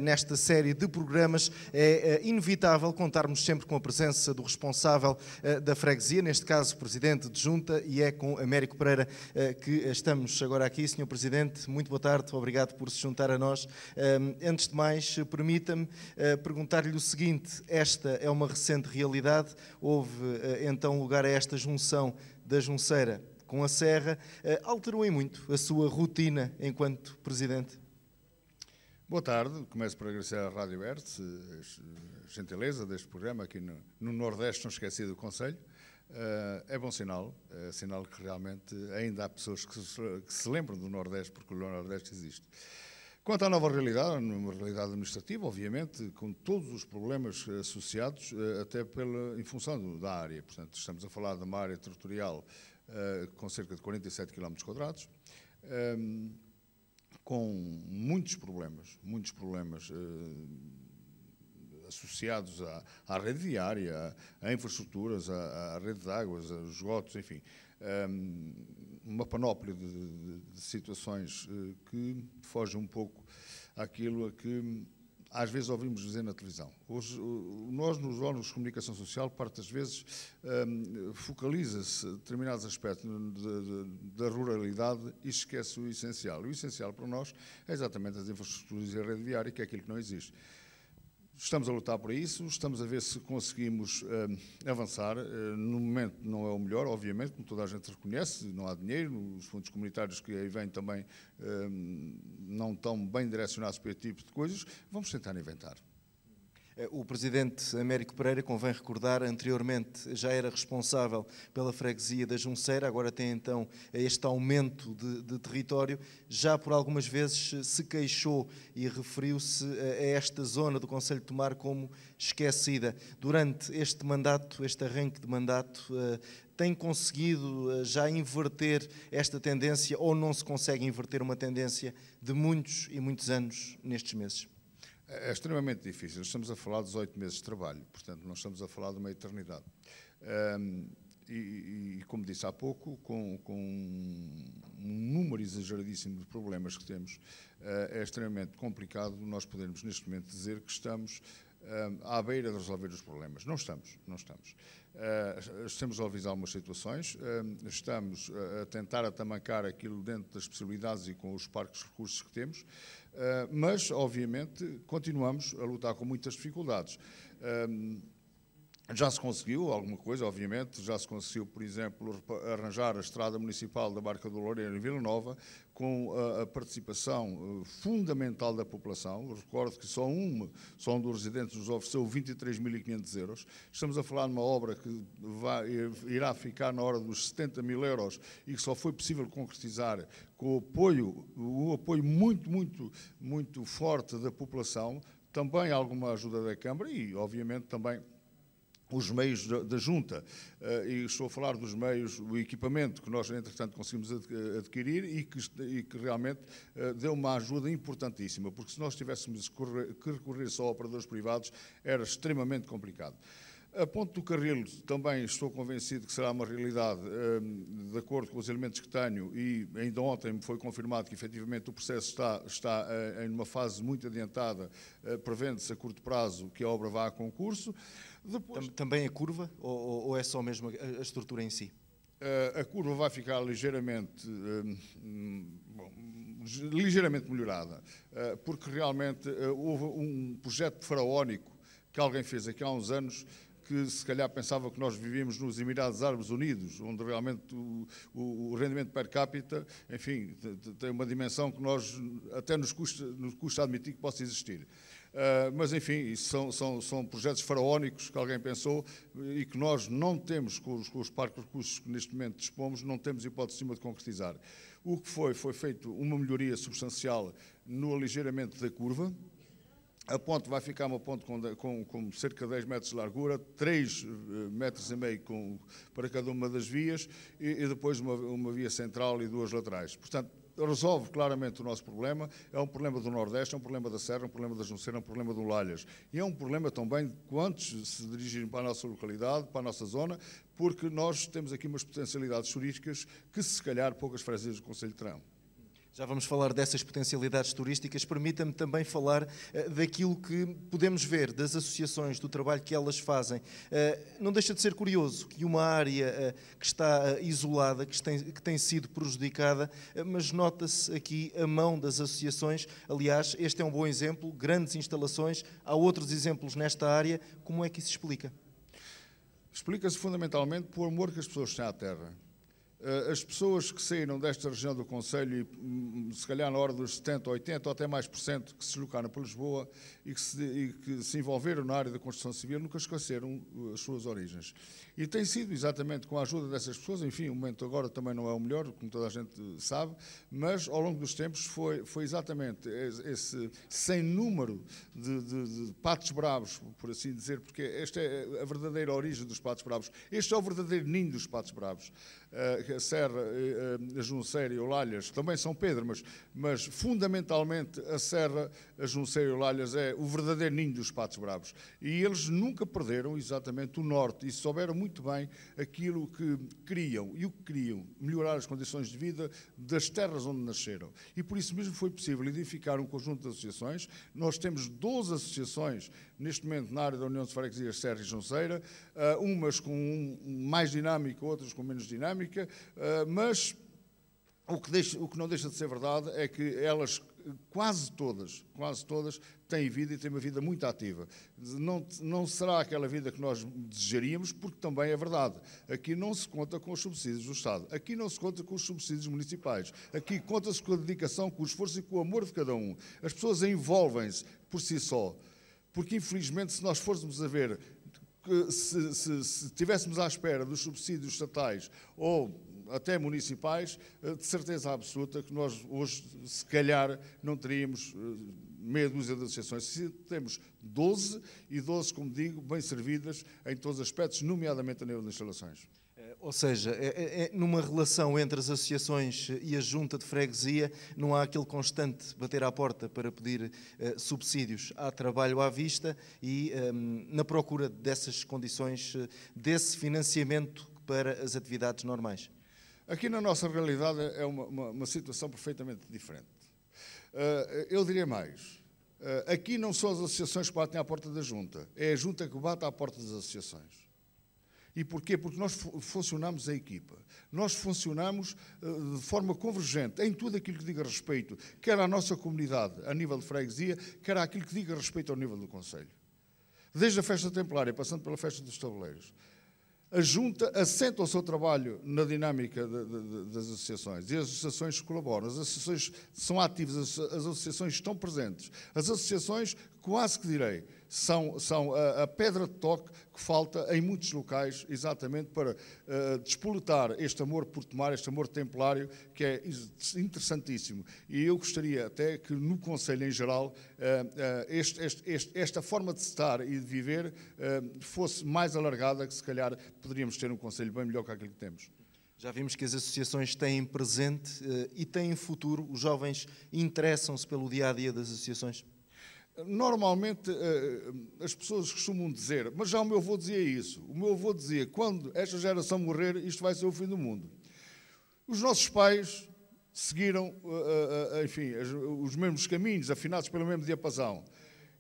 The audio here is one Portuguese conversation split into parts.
nesta série de programas é inevitável contarmos sempre com a presença do responsável da freguesia, neste caso Presidente de Junta, e é com Américo Pereira que estamos agora aqui. Senhor Presidente, muito boa tarde, obrigado por se juntar a nós. Antes de mais, permita-me perguntar-lhe o seguinte: esta é uma recente realidade, houve então lugar a esta junção da Junceira com a Serra, alterou em muito a sua rotina enquanto Presidente? Boa tarde, começo por agradecer à Rádio Hertz a gentileza deste programa aqui no Nordeste, não esqueci do Conselho. É bom sinal, é sinal que realmente ainda há pessoas que se lembram do Nordeste, porque o Nordeste existe. Quanto à nova realidade, uma realidade administrativa, obviamente, com todos os problemas associados, até em função da área. Portanto, estamos a falar de uma área territorial com cerca de 47 km², com muitos problemas associados à rede viária, a infraestruturas, à rede de águas, aos esgotos, enfim, uma panóplia de situações que fogem um pouco àquilo que às vezes ouvimos dizer na televisão. Hoje, nós, nos órgãos de comunicação social, parte das vezes focaliza-se determinados aspectos da ruralidade e esquece o essencial. E o essencial para nós é exatamente as infraestruturas e a rede viária, que é aquilo que não existe. Estamos a lutar por isso, estamos a ver se conseguimos avançar. No momento não é o melhor, obviamente, como toda a gente reconhece, não há dinheiro, os fundos comunitários que aí vêm também não estão bem direcionados para esse tipo de coisas. Vamos tentar inventar. O Presidente Américo Pereira, convém recordar, anteriormente já era responsável pela freguesia da Junceira, agora tem então este aumento de território. Já por algumas vezes se queixou e referiu-se a esta zona do Concelho de Tomar como esquecida. Durante este mandato, este arranque de mandato, tem conseguido já inverter esta tendência ou não se consegue inverter uma tendência de muitos e muitos anos nestes meses? É extremamente difícil. Estamos a falar de 18 meses de trabalho, portanto, não estamos a falar de uma eternidade. E como disse há pouco, com um número exageradíssimo de problemas que temos, é extremamente complicado nós podermos, neste momento, dizer que estamos à beira de resolver os problemas. Não estamos. Estamos a revisar algumas situações, estamos a tentar atamancar aquilo dentro das possibilidades e com os parques de recursos que temos, mas, obviamente, continuamos a lutar com muitas dificuldades. Já se conseguiu alguma coisa, obviamente, já se conseguiu, por exemplo, arranjar a estrada municipal da Barca do Loureiro em Vila Nova, com a participação fundamental da população. Recordo que só um dos residentes nos ofereceu 23.500 euros. Estamos a falar de uma obra que irá ficar na hora dos 70.000 euros e que só foi possível concretizar com o apoio muito forte da população, também alguma ajuda da Câmara e, obviamente, também os meios da Junta, e estou a falar dos meios, o equipamento que nós, entretanto, conseguimos adquirir e que realmente deu uma ajuda importantíssima, porque se nós tivéssemos que recorrer só a operadores privados, era extremamente complicado. A ponte do Carril também estou convencido que será uma realidade, de acordo com os elementos que tenho, e ainda ontem me foi confirmado que efetivamente o processo está em uma fase muito adiantada, prevendo-se a curto prazo que a obra vá a concurso. Depois... Também a curva ou é só mesmo a estrutura em si? A curva vai ficar ligeiramente melhorada, porque realmente houve um projeto faraónico que alguém fez aqui há uns anos, que se calhar pensava que nós vivíamos nos Emirados Árabes Unidos, onde realmente o rendimento per capita, enfim, tem uma dimensão que nós até nos custa admitir que possa existir. Mas, enfim, isso são projetos faraónicos que alguém pensou e que nós não temos, com os parques de recursos que neste momento dispomos, não temos hipótese nenhuma de concretizar. O que foi feito uma melhoria substancial no aligeiramento da curva. A ponte vai ficar uma ponte com cerca de 10 metros de largura, 3,5 metros para cada uma das vias e depois uma via central e 2 laterais. Portanto, resolve claramente o nosso problema. É um problema do Nordeste, é um problema da Serra, é um problema da Junceira, é um problema do Lalhas. E é um problema também de quantos se dirigem para a nossa localidade, para a nossa zona, porque nós temos aqui umas potencialidades turísticas que, se calhar, poucas freguesias do Concelho terão. Já vamos falar dessas potencialidades turísticas. Permita-me também falar daquilo que podemos ver, das associações, do trabalho que elas fazem. Não deixa de ser curioso que uma área que está isolada, que tem sido prejudicada, mas nota-se aqui a mão das associações. Aliás, este é um bom exemplo, grandes instalações. Há outros exemplos nesta área. Como é que isso se explica? Explica-se fundamentalmente pelo amor que as pessoas têm à terra. As pessoas que saíram desta região do concelho, e se calhar na ordem dos 70%, 80% ou até mais por cento, que se deslocaram para Lisboa e que se envolveram na área da construção civil, nunca esqueceram as suas origens. E tem sido exatamente com a ajuda dessas pessoas, enfim, o momento agora também não é o melhor, como toda a gente sabe, mas ao longo dos tempos foi exatamente esse sem número de patos bravos, por assim dizer, porque esta é a verdadeira origem dos patos bravos. Este é o verdadeiro ninho dos patos bravos. A Serra, a Junceira e Olalhas, também São Pedro, mas fundamentalmente a Serra, a Junceira e Olalhas é o verdadeiro ninho dos patos bravos. E eles nunca perderam exatamente o norte e souberam muito bem aquilo que queriam. E o que queriam? Melhorar as condições de vida das terras onde nasceram. E por isso mesmo foi possível edificar um conjunto de associações. Nós temos 12 associações neste momento na área da União de Freguesias Serra e Junceira, umas com mais dinâmica, outras com menos dinâmica, mas o que não deixa de ser verdade é que elas, quase todas, têm vida e têm uma vida muito ativa. Não será aquela vida que nós desejaríamos, porque também é verdade. Aqui não se conta com os subsídios do Estado. Aqui não se conta com os subsídios municipais. Aqui conta-se com a dedicação, com o esforço e com o amor de cada um. As pessoas envolvem-se por si só. Porque, infelizmente, se nós fôssemos a ver, se estivéssemos à espera dos subsídios estatais ou até municipais, de certeza absoluta que nós hoje, se calhar, não teríamos meia dúzia de associações. Se temos 12, e 12, como digo, bem servidas em todos os aspectos, nomeadamente a nível de instalações. Ou seja, numa relação entre as associações e a junta de freguesia, não há aquele constante bater à porta para pedir subsídios. Há trabalho à vista e na procura dessas condições, desse financiamento para as atividades normais. Aqui na nossa realidade é uma situação perfeitamente diferente. Eu diria mais. Aqui não são as associações que batem à porta da junta, é a junta que bate à porta das associações. E porquê? Porque nós funcionamos a equipa. Nós funcionamos de forma convergente em tudo aquilo que diga respeito, quer à nossa comunidade a nível de freguesia, quer àquilo que diga respeito ao nível do concelho. Desde a festa templária, passando pela festa dos tabuleiros. A junta assenta o seu trabalho na dinâmica das associações e as associações colaboram, as associações são ativas, as associações estão presentes. As associações, quase que direi, são a pedra de toque que falta em muitos locais, exatamente para despoletar este amor portomar, este amor templário, que é interessantíssimo. E eu gostaria até que no Conselho em geral esta forma de estar e de viver fosse mais alargada, que se calhar poderíamos ter um Conselho bem melhor que aquilo que temos. Já vimos que as associações têm presente e têm futuro. Os jovens interessam-se pelo dia-a-dia das associações? Normalmente as pessoas costumam dizer, mas já o meu avô dizia isso. O meu avô dizia, quando esta geração morrer, isto vai ser o fim do mundo. Os nossos pais seguiram, enfim, os mesmos caminhos, afinados pelo mesmo diapasão.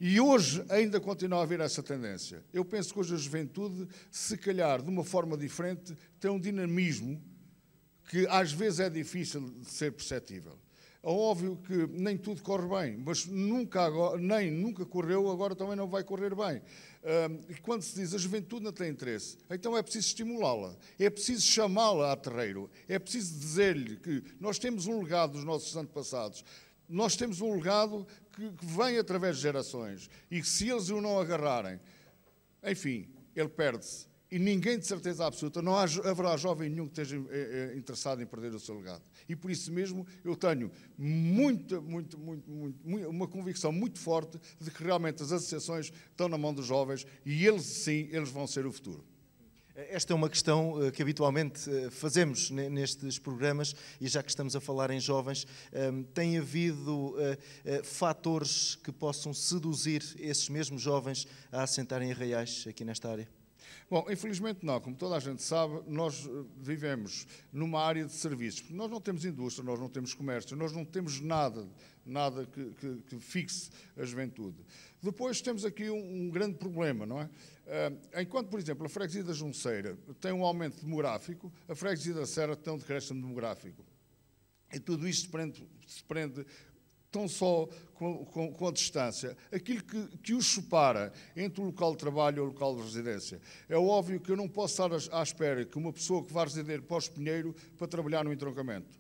E hoje ainda continua a haver essa tendência. Eu penso que hoje a juventude, se calhar de uma forma diferente, tem um dinamismo que às vezes é difícil de ser perceptível. É óbvio que nem tudo corre bem, mas nunca correu, agora também não vai correr bem. E quando se diz a juventude não tem interesse, então é preciso estimulá-la, é preciso chamá-la a terreiro, é preciso dizer-lhe que nós temos um legado dos nossos antepassados, nós temos um legado que vem através de gerações e que se eles o não agarrarem, enfim, ele perde-se. E ninguém, de certeza absoluta, não haverá jovem nenhum que esteja interessado em perder o seu legado. E por isso mesmo eu tenho uma convicção muito forte de que realmente as associações estão na mão dos jovens e eles, sim, eles vão ser o futuro. Esta é uma questão que habitualmente fazemos nestes programas e já que estamos a falar em jovens, tem havido fatores que possam seduzir esses mesmos jovens a assentarem arraiais aqui nesta área? Bom, infelizmente não. Como toda a gente sabe, nós vivemos numa área de serviços. Nós não temos indústria, nós não temos comércio, nós não temos nada que fixe a juventude. Depois temos aqui um grande problema, não é? Enquanto, por exemplo, a freguesia da Junceira tem um aumento demográfico, a freguesia da Serra tem um decréscimo demográfico. E tudo isto se prende tão só com a distância. Aquilo que os separa entre o local de trabalho e o local de residência. É óbvio que eu não posso estar à espera que uma pessoa que vá residir para o Espinheiro para trabalhar no entroncamento.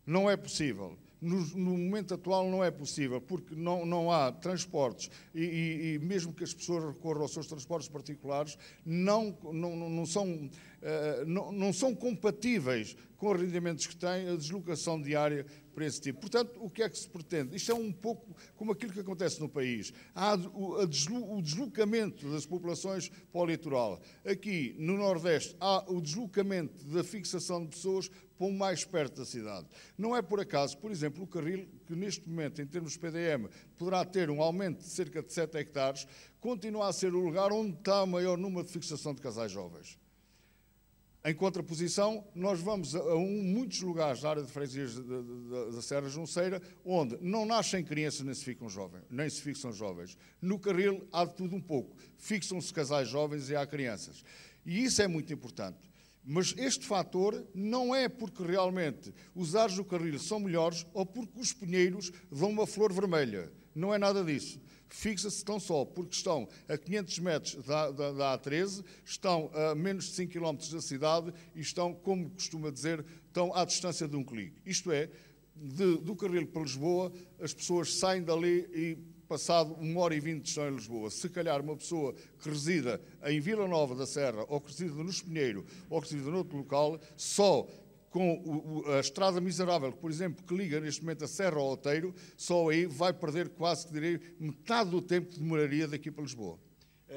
Não é possível. No momento atual não é possível, porque não há transportes e mesmo que as pessoas recorram aos seus transportes particulares, não são compatíveis com os rendimentos que têm, a deslocação diária para esse tipo. Portanto, o que é que se pretende? Isto é um pouco como aquilo que acontece no país. Há o deslocamento das populações para o litoral. Aqui, no Nordeste, há o deslocamento da fixação de pessoas para mais perto da cidade. Não é por acaso, por exemplo, o Carril, que neste momento, em termos de PDM, poderá ter um aumento de cerca de 7 hectares, continua a ser o lugar onde está o maior número de fixação de casais jovens. Em contraposição, nós vamos a muitos lugares da área de freguesias da Serra Junceira, onde não nascem crianças nem se fixam jovens. No Carril há de tudo um pouco. Fixam-se casais jovens e há crianças. E isso é muito importante. Mas este fator não é porque realmente os ares do Carril são melhores ou porque os pinheiros dão uma flor vermelha. Não é nada disso. Fixa-se tão só porque estão a 500 metros da A13, estão a menos de 5 km da cidade e estão, como costuma dizer, estão à distância de um clique. Isto é, do Carril para Lisboa, as pessoas saem dali e, passado 1h20, estão em Lisboa. Se calhar uma pessoa que resida em Vila Nova da Serra, ou que resida no Espinheiro, ou que resida noutro local, só com a estrada miserável, por exemplo, que liga neste momento a Serra ao Outeiro, só aí vai perder quase, que direi, metade do tempo que demoraria daqui para Lisboa.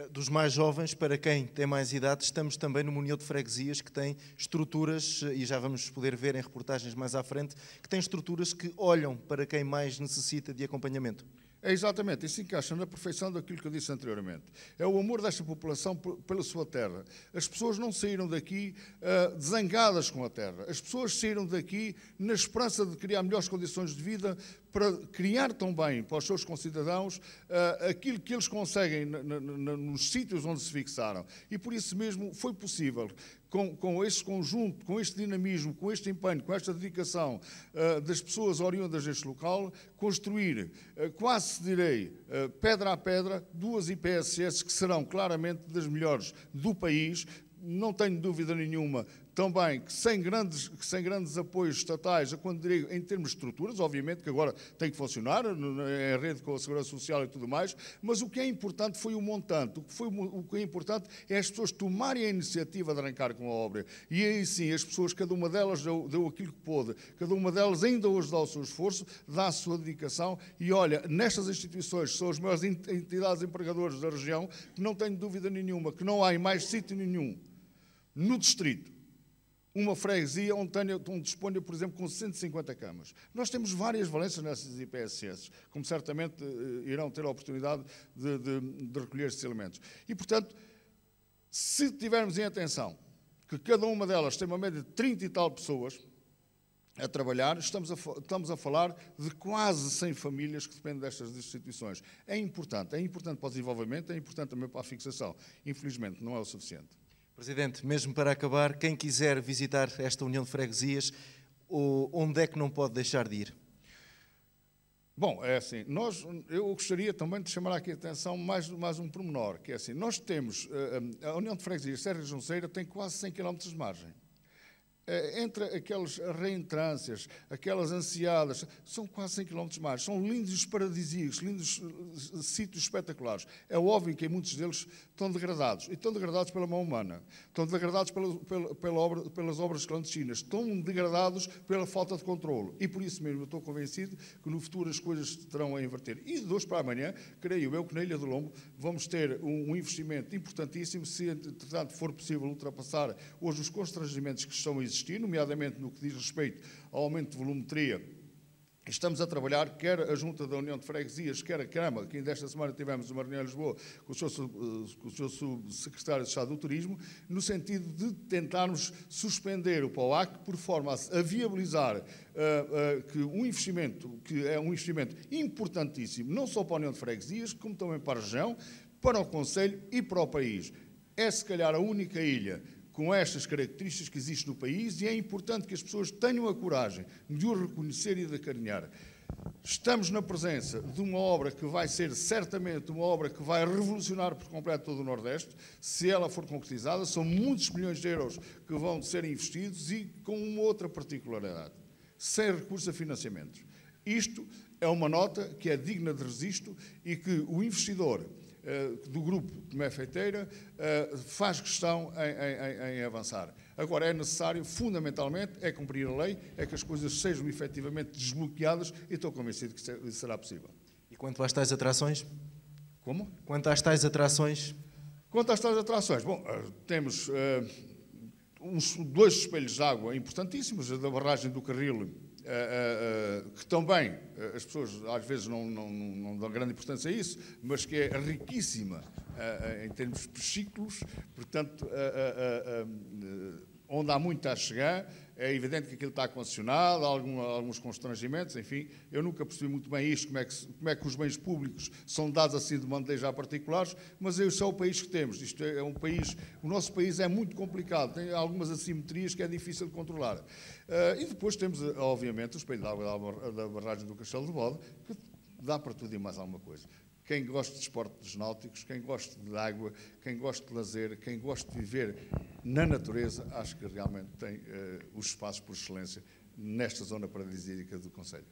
Dos mais jovens, para quem tem mais idade, estamos também numa união de freguesias que tem estruturas, e já vamos poder ver em reportagens mais à frente, que tem estruturas que olham para quem mais necessita de acompanhamento. É exatamente, isso encaixa na perfeição daquilo que eu disse anteriormente. É o amor desta população pela sua terra. As pessoas não saíram daqui zangadas com a terra. As pessoas saíram daqui na esperança de criar melhores condições de vida para criar também para os seus concidadãos aquilo que eles conseguem nos sítios onde se fixaram. E por isso mesmo foi possível, com este conjunto, com este dinamismo, com este empenho, com esta dedicação das pessoas oriundas deste local, construir, quase direi, pedra a pedra, 2 IPSS que serão claramente das melhores do país. Não tenho dúvida nenhuma também que sem grandes apoios estatais, quando digo em termos de estruturas, obviamente que agora tem que funcionar, em rede com a Segurança Social e tudo mais, mas o que é importante foi o montante. O que é importante é as pessoas tomarem a iniciativa de arrancar com a obra. E aí sim, as pessoas, cada uma delas deu aquilo que pôde, cada uma delas ainda hoje dá o seu esforço, dá a sua dedicação e olha, nestas instituições, que são as maiores entidades empregadoras da região, que não tenho dúvida nenhuma, que não há em mais sítio nenhum no distrito uma freguesia onde disponha, por exemplo, com 150 camas. Nós temos várias valências nessas IPSS, como certamente irão ter a oportunidade de recolher estes elementos. E, portanto, se tivermos em atenção que cada uma delas tem uma média de 30 e tal pessoas a trabalhar, estamos a falar de quase 100 famílias que dependem destas instituições. É importante para o desenvolvimento, é importante também para a fixação. Infelizmente, não é o suficiente. Presidente, mesmo para acabar, quem quiser visitar esta União de Freguesias, onde é que não pode deixar de ir? Bom, é assim, eu gostaria também de chamar aqui a atenção mais um pormenor, que é assim, nós temos, a União de Freguesias Serra Junceira tem quase 100 km de margem. Entre aquelas reentrâncias, aquelas ansiadas, são quase 100 km mais. São lindos paradisíacos, lindos sítios espetaculares. É óbvio que muitos deles estão degradados. E estão degradados pela mão humana. Estão degradados pelas obras clandestinas. Estão degradados pela falta de controle. E por isso mesmo eu estou convencido que no futuro as coisas terão a inverter. E de hoje para amanhã, creio eu que na Ilha do Lombo vamos ter um investimento importantíssimo, se entretanto for possível ultrapassar hoje os constrangimentos que estão a existir, nomeadamente no que diz respeito ao aumento de volumetria Estamos a trabalhar, quer a Junta da União de Freguesias, quer a Câmara, que ainda esta semana tivemos uma reunião em Lisboa com o Sr. Subsecretário de Estado do Turismo, no sentido de tentarmos suspender o PAUAC por forma a viabilizar que um investimento, que é um investimento importantíssimo, não só para a União de Freguesias, como também para a região, para o Conselho e para o país. É, se calhar, a única ilha com estas características que existe no país, e é importante que as pessoas tenham a coragem de o reconhecer e de acarinhar. Estamos na presença de uma obra que vai ser certamente uma obra que vai revolucionar por completo todo o Nordeste. Se ela for concretizada, são muitos milhões de euros que vão ser investidos e com uma outra particularidade, sem recurso a financiamentos. Isto é uma nota que é digna de registro e que o investidor do grupo Tomé Feiteira faz questão em avançar. Agora, é necessário, fundamentalmente, é cumprir a lei, é que as coisas sejam efetivamente desbloqueadas e estou convencido que isso será possível. E quanto às tais atrações? Como? Quanto às tais atrações? Quanto às tais atrações, bom, temos dois espelhos de água importantíssimos, a da barragem do Carril, que também as pessoas às vezes não dão grande importância a isso, mas que é riquíssima em termos piscícolos, portanto, onde há muito a chegar. É evidente que aquilo está condicionado, há alguns constrangimentos, enfim, eu nunca percebi muito bem isto, como é que os bens públicos são dados assim de bandeja a particulares, mas este é o país que temos. Isto é um país, o nosso país é muito complicado, tem algumas assimetrias que é difícil de controlar. E depois temos, obviamente, o espelho de água da barragem do Castelo de Bode, que dá para tudo e mais alguma coisa. Quem gosta de esportes náuticos, quem gosta de água, quem gosta de lazer, quem gosta de viver na natureza, acho que realmente tem os espaços por excelência nesta zona paradisíaca do Conselho.